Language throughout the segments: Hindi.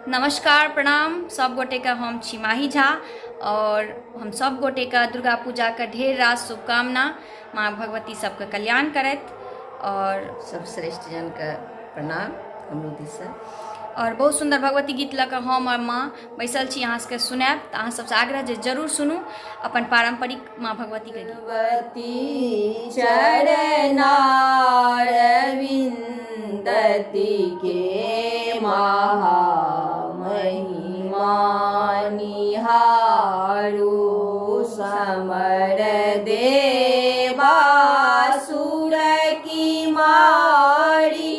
नमस्कार प्रणाम सब गोटे का हम छी माही झा और हम सब गोटे का दुर्गा पूजा का ढेर रास शुभकामना। माँ भगवती सबके कल्याण करत और सब श्रेष्ठ जन का प्रणाम हमरो दिशा। और बहुत सुंदर भगवती गीत लऽ कऽ हम और माँ बैसल छी, अहाँ सबके सुनायब तऽ अहाँ सबसे आग्रह जे जरूर सुनू अपन पारंपरिक माँ भगवती के गीत। भगवती चरनारविंदति के महामहिमा निहारू समर देवासुर की मारी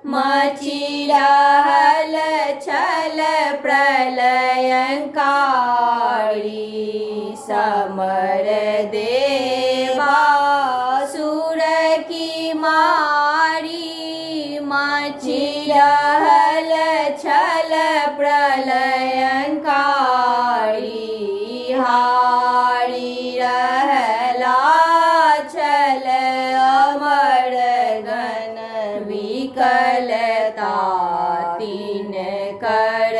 मची रहल छल प्रलयंकारी समर देवासुर की मारी मची रहल छल प्रलयंकारी हारी रहला छल अमर गण विकलता तीन कर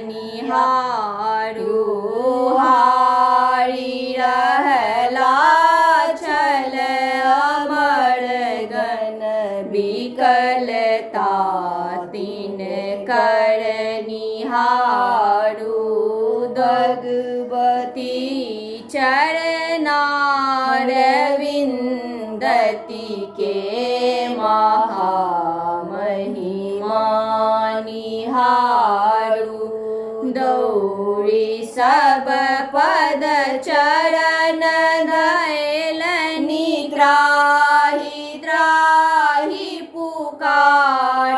निहारू हारी रहला छल अमर गण विकलता तीन कर निहारू भगवती चरनारविंदति के महामहिमा निहारू दौड़ी सब पद चरण धैलनि त्राहि त्राहि पुकार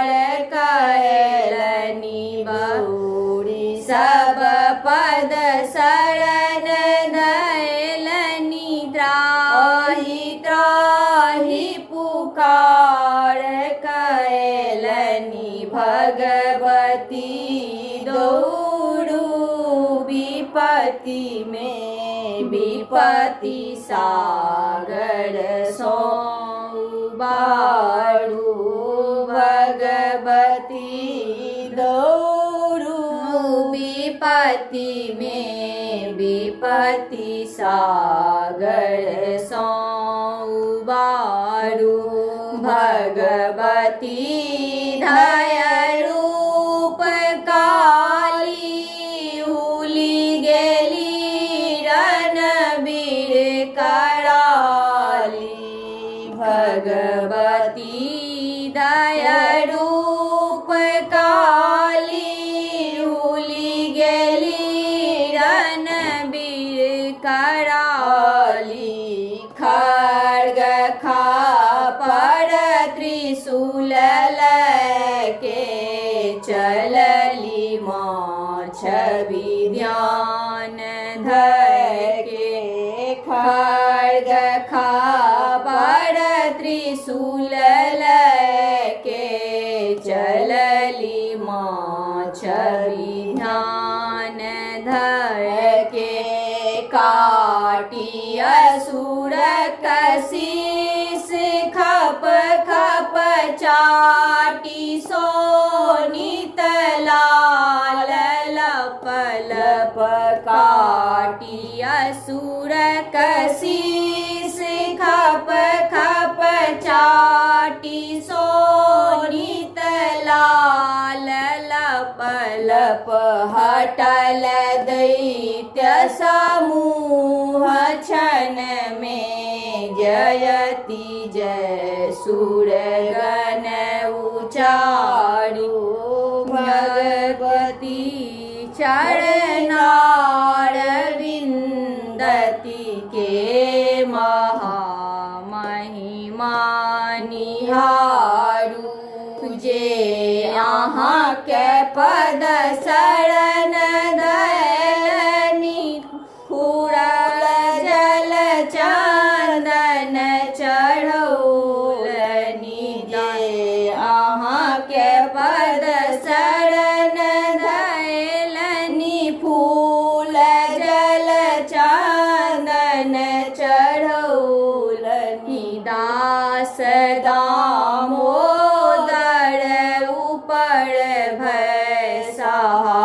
कैलनि बहुड़ी सब पद शरण धैलनि त्राहि त्राहि पुकार कैलनि भगवती दौड़ू विपत्ति में विपत्ति सागर सो बारू भगवती दौड़ू विपत्ति में विपत्ति सागर सो बारू भगवती धय रूप काली हुली गेली रणबीर कराली भगवती दय रूप काली हुली गेली रणबीर कराली खड्ग खापर त्रिशूल लके चलली माँ छवि ध्यान धके खड्ग खापर त्रिशूल लके चलली माँ छवि ध्यान धके काटी असुर कशीस खप खप चाटी सोनित लाल लप लप काटी असुर कशीस खप खप चाटी सोनित लाल लप लप हटल दैत्य समूह क्षण में जयति जय सुरगण उचारू भगवती चरनारविंदति के महामहिमा निहारू जे अहाँ के पद शरण धैलनि फूरल जल चंदन चढ़ौलनि जे अहाँ के पद शरण धैलनि फूल जल चंदन चढ़ौलनि दास दामोदर ऊपर भय सहा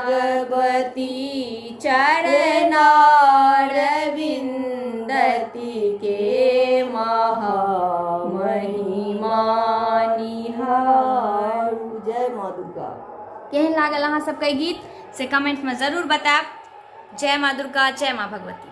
भगवती चरणारविन्दति के महामहिमा निहारू। जय माँ दुर्गा। केहन लागल अहाँ सबके गीत से कमेंट में जरूर बताएब। जय माँ दुर्गा, जय माँ भगवती।